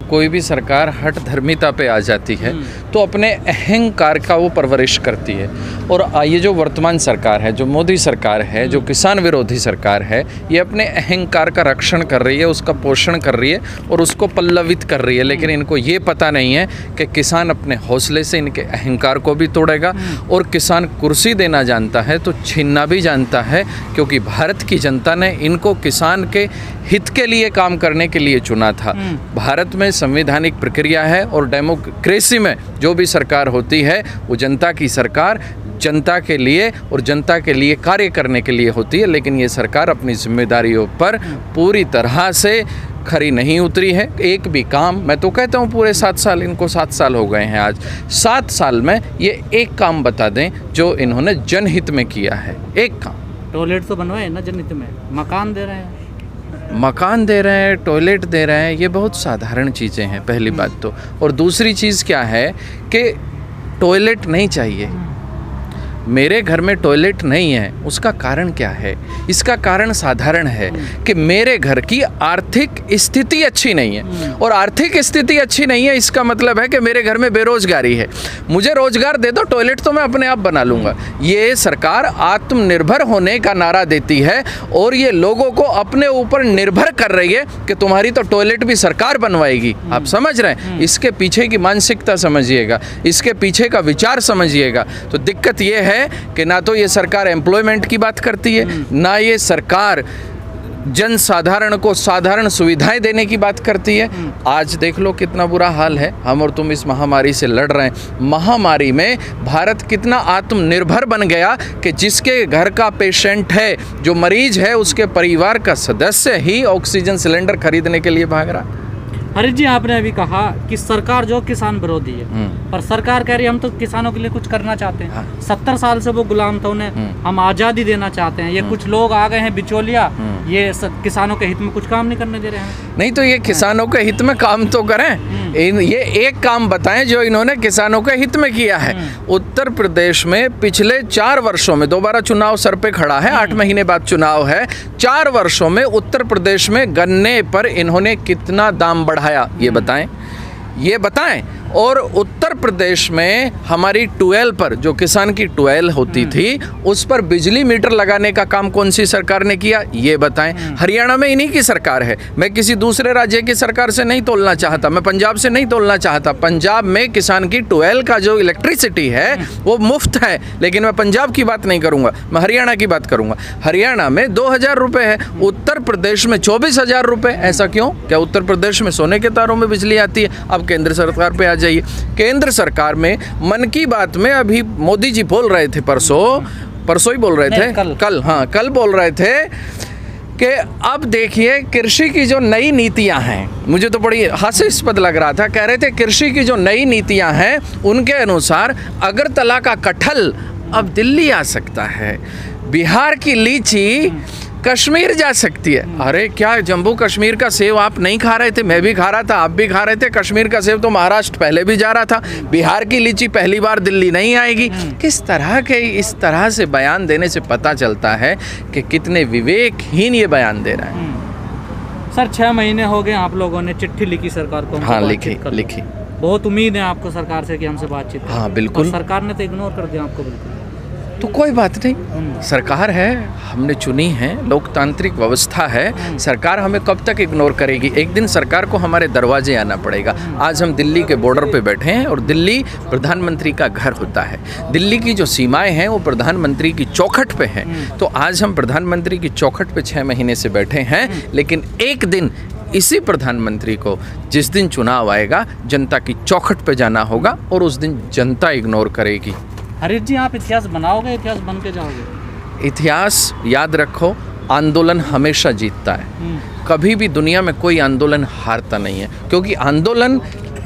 कोई भी सरकार हठ धर्मिता पे आ जाती है तो अपने अहंकार का वो परवरिश करती है। और ये जो वर्तमान सरकार है, जो मोदी सरकार है, जो किसान विरोधी सरकार है, ये अपने अहंकार का रक्षण कर रही है, उसका पोषण कर रही है और उसको पल्लवित कर रही है। लेकिन इनको ये पता नहीं है कि किसान अपने हौसले से इनके अहंकार को भी तोड़ेगा, और किसान कुर्सी देना जानता है तो छीनना भी जानता है, क्योंकि भारत की जनता ने इनको किसान के हित के लिए काम करने के लिए चुना था। भारत में संवैधानिक प्रक्रिया है और डेमोक्रेसी में जो भी सरकार होती है वो जनता की सरकार जनता के लिए और जनता के लिए कार्य करने के लिए होती है। लेकिन ये सरकार अपनी जिम्मेदारियों पर पूरी तरह से खरी नहीं उतरी है। एक भी काम, मैं तो कहता हूँ पूरे 7 साल, इनको 7 साल हो गए हैं आज, 7 साल में ये एक काम बता दें जो इन्होंने जनहित में किया है। एक काम, टॉयलेट तो बनवाए ना जनहित में, मकान दे रहे हैं, मकान दे रहे हैं, टॉयलेट दे रहे हैं, ये बहुत साधारण चीज़ें हैं पहली बात तो। और दूसरी चीज़ क्या है कि टॉयलेट नहीं चाहिए, मेरे घर में टॉयलेट नहीं है, उसका कारण क्या है? इसका कारण साधारण है कि मेरे घर की आर्थिक स्थिति अच्छी नहीं है, और आर्थिक स्थिति अच्छी नहीं है इसका मतलब है कि मेरे घर में बेरोजगारी है। मुझे रोजगार दे दो, टॉयलेट तो मैं अपने आप बना लूँगा। ये सरकार आत्मनिर्भर होने का नारा देती है और ये लोगों को अपने ऊपर निर्भर कर रही है कि तुम्हारी तो टॉयलेट भी सरकार बनवाएगी। आप समझ रहे हैं? इसके पीछे की मानसिकता समझिएगा, इसके पीछे का विचार समझिएगा। तो दिक्कत ये है कि ना तो ये सरकार एम्प्लॉयमेंट की बात करती है, ना ये सरकार जन साधारण को साधारण सुविधाएं देने की बात करती है। आज देख लो कितना बुरा हाल है, हम और तुम इस महामारी से लड़ रहे हैं। महामारी में भारत कितना आत्मनिर्भर बन गया कि जिसके घर का पेशेंट है, जो मरीज है, उसके परिवार का सदस्य ही ऑक्सीजन सिलेंडर खरीदने के लिए भाग रहा। हरीश जी, आपने अभी कहा कि सरकार जो किसान विरोधी है, पर सरकार कह रही है हम तो किसानों के लिए कुछ करना चाहते हैं। 70 साल से वो गुलाम था, उन्हें हम आज़ादी देना चाहते हैं। ये कुछ लोग आ गए हैं बिचौलिया, ये किसानों के हित में कुछ काम नहीं करने दे रहे हैं। नहीं तो ये किसानों के हित में काम तो करें। ये एक काम बताएं जो इन्होंने किसानों के हित में किया है। उत्तर प्रदेश में पिछले 4 वर्षों में दोबारा चुनाव सर पे खड़ा है, 8 महीने बाद चुनाव है। 4 वर्षों में उत्तर प्रदेश में गन्ने पर इन्होंने कितना दाम बढ़ाया, ये बताएं। और उत्तर प्रदेश में हमारी ट्यूबवेल पर, जो किसान की ट्यूबवेल होती थी, उस पर बिजली मीटर लगाने का काम कौन सी सरकार ने किया, ये बताएं। हरियाणा में इन्हीं की सरकार है। मैं किसी दूसरे राज्य की सरकार से नहीं तोलना चाहता, मैं पंजाब से नहीं तोलना चाहता। पंजाब में किसान की ट्यूबवेल का जो इलेक्ट्रिसिटी है वो मुफ्त है, लेकिन मैं पंजाब की बात नहीं करूंगा, मैं हरियाणा की बात करूंगा। हरियाणा में 2000 रुपये है, उत्तर प्रदेश में 24,000 रुपये। ऐसा क्यों? क्या उत्तर प्रदेश में सोने के तारों में बिजली आती है? अब केंद्र सरकार पे जाइए। केंद्र सरकार में मन की बात में अभी मोदी जी बोल रहे थे, परसों ही बोल रहे थे, कल बोल रहे थे कि अब देखिए कृषि की जो नई नीतियां हैं, मुझे तो बड़ी हास्यास्पद लग रहा था। कह रहे थे कृषि की जो नई नीतियां हैं उनके अनुसार अगरतला का कटहल अब दिल्ली आ सकता है, बिहार की लीची कश्मीर जा सकती है। अरे क्या जम्मू कश्मीर का सेब आप नहीं खा रहे थे? मैं भी खा रहा था, आप भी खा रहे थे। कश्मीर का सेब तो महाराष्ट्र पहले भी जा रहा था, बिहार की लीची पहली बार दिल्ली नहीं आएगी। किस तरह के इस तरह से बयान देने से पता चलता है कि कितने विवेकहीन ये बयान दे रहे हैं। सर 6 महीने हो गए आप लोगों ने चिट्ठी लिखी सरकार को। हाँ, लिखी। बहुत उम्मीद है आपको सरकार से कि हमसे बातचीत। हाँ बिल्कुल। सरकार ने तो इग्नोर कर दिया आपको। बिल्कुल, तो कोई बात नहीं, सरकार है, हमने चुनी है, लोकतांत्रिक व्यवस्था है। सरकार हमें कब तक इग्नोर करेगी? एक दिन सरकार को हमारे दरवाजे आना पड़ेगा। आज हम दिल्ली के बॉर्डर पे बैठे हैं और दिल्ली प्रधानमंत्री का घर होता है। दिल्ली की जो सीमाएं हैं वो प्रधानमंत्री की चौखट पे हैं। तो आज हम प्रधानमंत्री की चौखट पे 6 महीने से बैठे हैं, लेकिन एक दिन इसी प्रधानमंत्री को, जिस दिन चुनाव आएगा, जनता की चौखट पे जाना होगा और उस दिन जनता इग्नोर करेगी। हरीश जी, आप इतिहास बनाओगे, इतिहास बन के जाओगे? इतिहास याद रखो, आंदोलन हमेशा जीतता है। कभी भी दुनिया में कोई आंदोलन हारता नहीं है, क्योंकि आंदोलन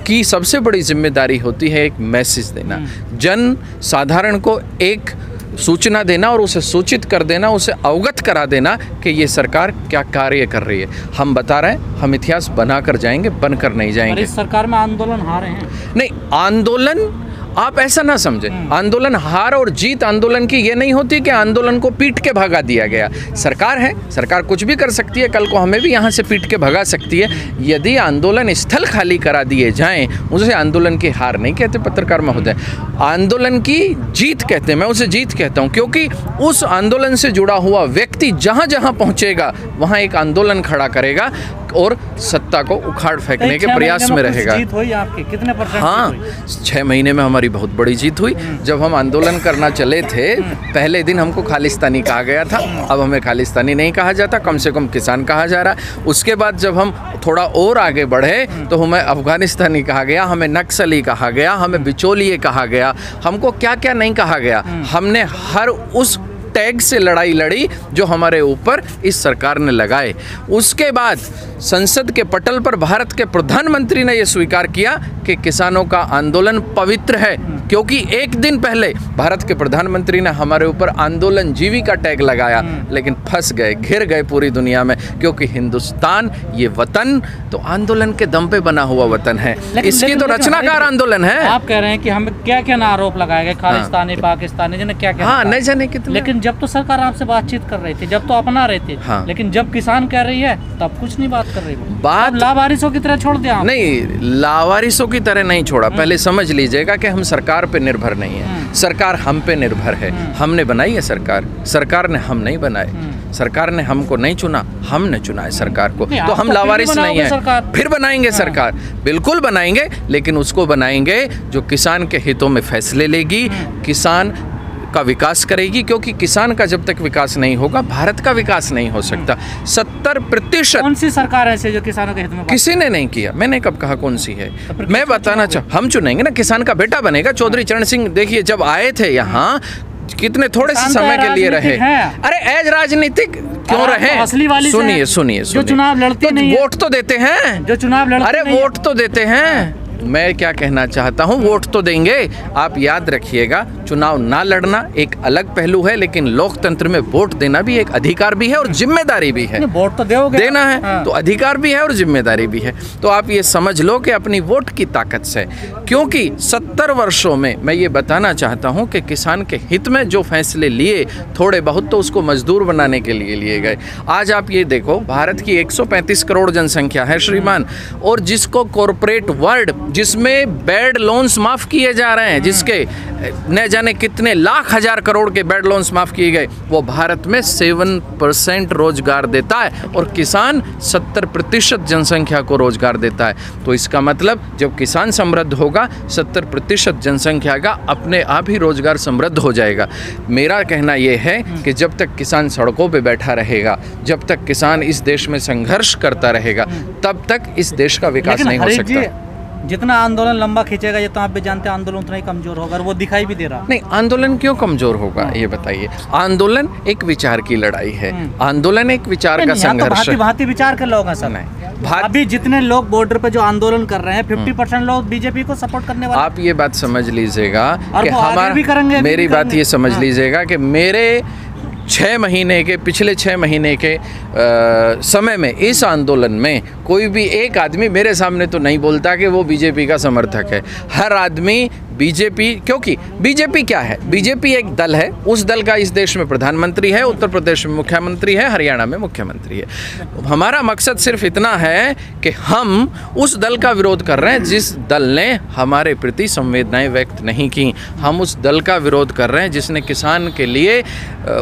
की सबसे बड़ी जिम्मेदारी होती है एक मैसेज देना, जन साधारण को एक सूचना देना और उसे सूचित कर देना, उसे अवगत करा देना कि ये सरकार क्या कार्य कर रही है। हम बता रहे हैं, हम इतिहास बना कर जाएंगे, बनकर नहीं जाएंगे। इस सरकार में आंदोलन हारे हैं? नहीं, आप ऐसा ना समझे, आंदोलन हार और जीत आंदोलन की ये नहीं होती कि आंदोलन को पीट के भगा दिया गया। सरकार है, सरकार कुछ भी कर सकती है, कल को हमें भी यहाँ से पीट के भगा सकती है। यदि आंदोलन स्थल खाली करा दिए जाएं, उसे आंदोलन की हार नहीं कहते पत्रकार महोदय, आंदोलन की जीत कहते हैं। मैं उसे जीत कहता हूँ क्योंकि उस आंदोलन से जुड़ा हुआ व्यक्ति जहाँ जहाँ पहुँचेगा वहाँ एक आंदोलन खड़ा करेगा और सत्ता को उखाड़ फेंकने के प्रयास में रहेगा। जीत हुई आपकी कितने %? हाँ, 6 महीने में हमारी बहुत बड़ी जीत हुई। जब हम आंदोलन करना चले थे, पहले दिन हमको खालिस्तानी कहा गया था, अब हमें खालिस्तानी नहीं कहा जाता, कम से कम किसान कहा जा रहा है। उसके बाद जब हम थोड़ा और आगे बढ़े तो हमें अफगानिस्तानी कहा गया, हमें नक्सली कहा गया, हमें बिचौलिए कहा गया, हमको क्या क्या नहीं कहा गया। हमने हर उस टैग से लड़ाई लड़ी जो हमारे ऊपर इस सरकार ने लगाए। उसके बाद संसद के पटल पर भारत के प्रधानमंत्री ने यह स्वीकार किया कि किसानों का आंदोलन पवित्र है, क्योंकि एक दिन पहले भारत के प्रधानमंत्री ने हमारे ऊपर आंदोलन जीवी का टैग लगाया, लेकिन फंस गए, घिर गए पूरी दुनिया में, क्योंकि हिंदुस्तान ये वतन तो आंदोलन के दम पे बना हुआ वतन है। इसकी तो रचनाकार आंदोलन है। आप कह रहे हैं कि हमें क्या क्या आरोप लगाए गए, खालिस्तानी, पाकिस्तानी, जिन्हें क्या क्या, हाँ, नहीं जाने कितने। लेकिन जब तो सरकार आपसे बातचीत कर रही थी, जब तो अपना रहे थे, हाँ। लेकिन जब किसान कह रही है तब कुछ नहीं बात कर रही। बात लावारिसों की तरह छोड़ दिया? नहीं, लावारिसों की तरह नहीं छोड़ा। पहले समझ लीजिएगा कि हम सरकार पे निर्भर नहीं है, सरकार हम पे निर्भर है। हमने बनाई है सरकार, सरकार ने हम नहीं बनाए, सरकार ने हमको नहीं चुना, हमने चुना है सरकार को। तो हम लावारिस नहीं है। फिर बनाएंगे सरकार, बिल्कुल बनाएंगे, लेकिन उसको बनाएंगे जो किसान के हितों में फैसले लेगी, किसान का विकास करेगी, क्योंकि किसान का जब तक विकास नहीं होगा भारत का विकास नहीं हो सकता। 70% कौन सी सरकार है जो किसानों के हित में? किसी ने नहीं किया। मैंने कब कहा कौन सी है? मैं बताना हम चुनेंगे ना, किसान का बेटा बनेगा चौधरी चरण सिंह। देखिए जब आए थे यहाँ कितने थोड़े से समय के लिए रहे। अरे एज राजनीतिक क्यों रहे? सुनिए सुनिए, जो चुनाव लड़ते नहीं, वोट तो देते हैं, जो चुनाव लड़ते, अरे वोट तो देते हैं। मैं क्या कहना चाहता हूँ, वोट तो देंगे। आप याद रखिएगा, चुनाव ना लड़ना एक अलग पहलू है, लेकिन लोकतंत्र में वोट देना भी एक अधिकार भी है और जिम्मेदारी भी है। वोट तो दोगे, देना है। हाँ। तो अधिकार भी है और जिम्मेदारी भी है। तो आप ये समझ लो कि अपनी वोट की ताकत से, क्योंकि 70 वर्षों में मैं ये बताना चाहता हूँ कि किसान के हित में जो फैसले लिए, थोड़े बहुत तो उसको मजदूर बनाने के लिए लिए गए। आज आप ये देखो, भारत की 135 करोड़ जनसंख्या है श्रीमान, और जिसको कॉरपोरेट वर्ल्ड, जिसमें बैड लोन्स माफ किए जा रहे हैं, जिसके न जाने कितने लाख हजार करोड़ के बैड लोन्स माफ किए गए, वो भारत में 7% रोजगार देता है और किसान 70% जनसंख्या को रोजगार देता है। तो इसका मतलब जब किसान समृद्ध होगा, 70% जनसंख्या का अपने आप ही रोजगार समृद्ध हो जाएगा। मेरा कहना यह है कि जब तक किसान सड़कों पे बैठा रहेगा, जब तक किसान इस देश में संघर्ष करता रहेगा, तब तक इस देश का विकास नहीं हो सकता। जितना आंदोलन लंबा खींचेगा, ये तो आप भी जानते हैं, आंदोलन उतना ही कमजोर होगा, और वो दिखाई भी दे रहा। नहीं, आंदोलन क्यों कमजोर होगा ये बताइए? आंदोलन एक विचार की लड़ाई है, आंदोलन एक विचार का संघर्ष है। भांति विचार कर लोग सर। अभी जितने लोग बॉर्डर पे जो आंदोलन कर रहे हैं, 50% लोग बीजेपी को सपोर्ट करने वाले। आप ये बात समझ लीजिएगा कि हमारा, मेरी बात ये समझ लीजिएगा कि मेरे 6 महीने के, पिछले 6 महीने के समय में इस आंदोलन में कोई भी एक आदमी मेरे सामने तो नहीं बोलता कि वो बीजेपी का समर्थक है। हर आदमी बीजेपी, क्योंकि बीजेपी क्या है? बीजेपी एक दल है, उस दल का इस देश में प्रधानमंत्री है, उत्तर प्रदेश में मुख्यमंत्री है, हरियाणा में मुख्यमंत्री है। हमारा मकसद सिर्फ इतना है कि हम उस दल का विरोध कर रहे हैं जिस दल ने हमारे प्रति संवेदनाएं व्यक्त नहीं की। हम उस दल का विरोध कर रहे हैं जिसने किसान के लिए,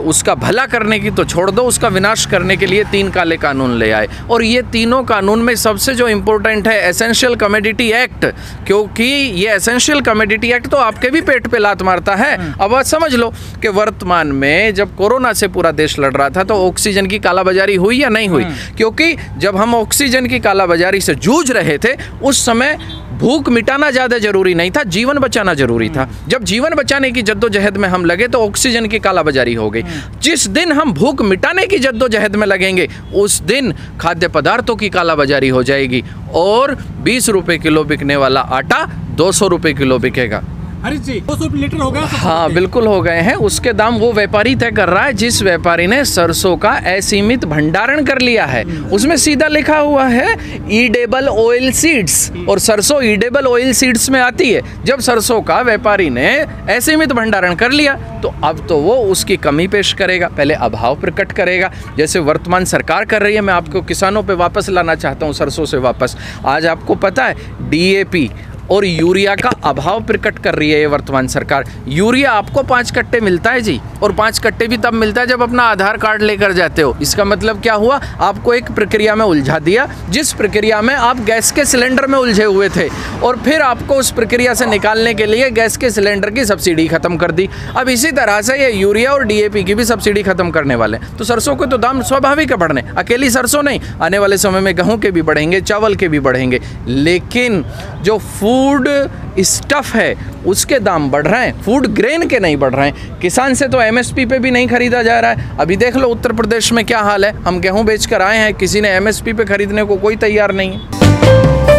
उसका भला करने की तो छोड़ दो, उसका विनाश करने के लिए 3 काले कानून ले आए। और ये तीनों कानून में सबसे जो इम्पोर्टेंट है एसेंशियल कमोडिटी एक्ट, क्योंकि ये एसेंशियल कमोडिटी एक्ट तो आपके भी पेट पे लात मारता है। अब आप समझ लो कि वर्तमान में जब कोरोना से पूरा देश लड़ रहा था तो ऑक्सीजन की कालाबाजारी हुई या नहीं हुई? क्योंकि जब हम ऑक्सीजन की कालाबाजारी से जूझ रहे थे, उस समय भूख मिटाना ज़्यादा जरूरी नहीं था, जीवन बचाना जरूरी था। जब जीवन बचाने की जद्दोजहद में हम लगे तो ऑक्सीजन की कालाबाजारी हो गई। जिस दिन हम भूख मिटाने की जद्दोजहद में लगेंगे, उस दिन खाद्य पदार्थों की कालाबाजारी हो जाएगी और 20 रुपए किलो बिकने वाला आटा 200 रुपए किलो बिकेगा। हरीश जी 200 लीटर हो गया। हाँ बिल्कुल हो गए हैं। उसके दाम वो व्यापारी तय कर रहा है जिस व्यापारी ने सरसों का असीमित भंडारण कर लिया है। उसमें सीधा लिखा हुआ है ईडेबल ऑयल सीड्स, और सरसों ईडेबल ऑयल सीड्स में आती है। जब सरसों का व्यापारी ने असीमित भंडारण कर लिया तो अब तो वो उसकी कमी पेश करेगा, पहले अभाव प्रकट करेगा जैसे वर्तमान सरकार कर रही है। मैं आपको किसानों पे वापस लाना चाहता हूँ, सरसों से वापस। आज आपको पता है डीएपी और यूरिया का अभाव प्रकट कर रही है ये वर्तमान सरकार। यूरिया आपको 5 कट्टे मिलता है जी, और 5 कट्टे भी तब मिलता है जब अपना आधार कार्ड लेकर जाते हो। इसका मतलब क्या हुआ, आपको एक प्रक्रिया में उलझा दिया जिस प्रक्रिया में आप गैस के सिलेंडर में उलझे हुए थे, और फिर आपको उस प्रक्रिया से निकालने के लिए गैस के सिलेंडर की सब्सिडी खत्म कर दी। अब इसी तरह से ये यूरिया और डीएपी की भी सब्सिडी खत्म करने वाले। तो सरसों के तो दाम स्वाभाविक है बढ़ने, अकेली सरसों नहीं, आने वाले समय में गेहूं के भी बढ़ेंगे, चावल के भी बढ़ेंगे। लेकिन जो फूड स्टफ है उसके दाम बढ़ रहे हैं, फूड ग्रेन के नहीं बढ़ रहे हैं। किसान से तो एमएसपी पे भी नहीं खरीदा जा रहा है। अभी देख लो उत्तर प्रदेश में क्या हाल है। हम गेहूं बेचकर आए हैं, किसी ने एमएसपी पे खरीदने को कोई तैयार नहीं है।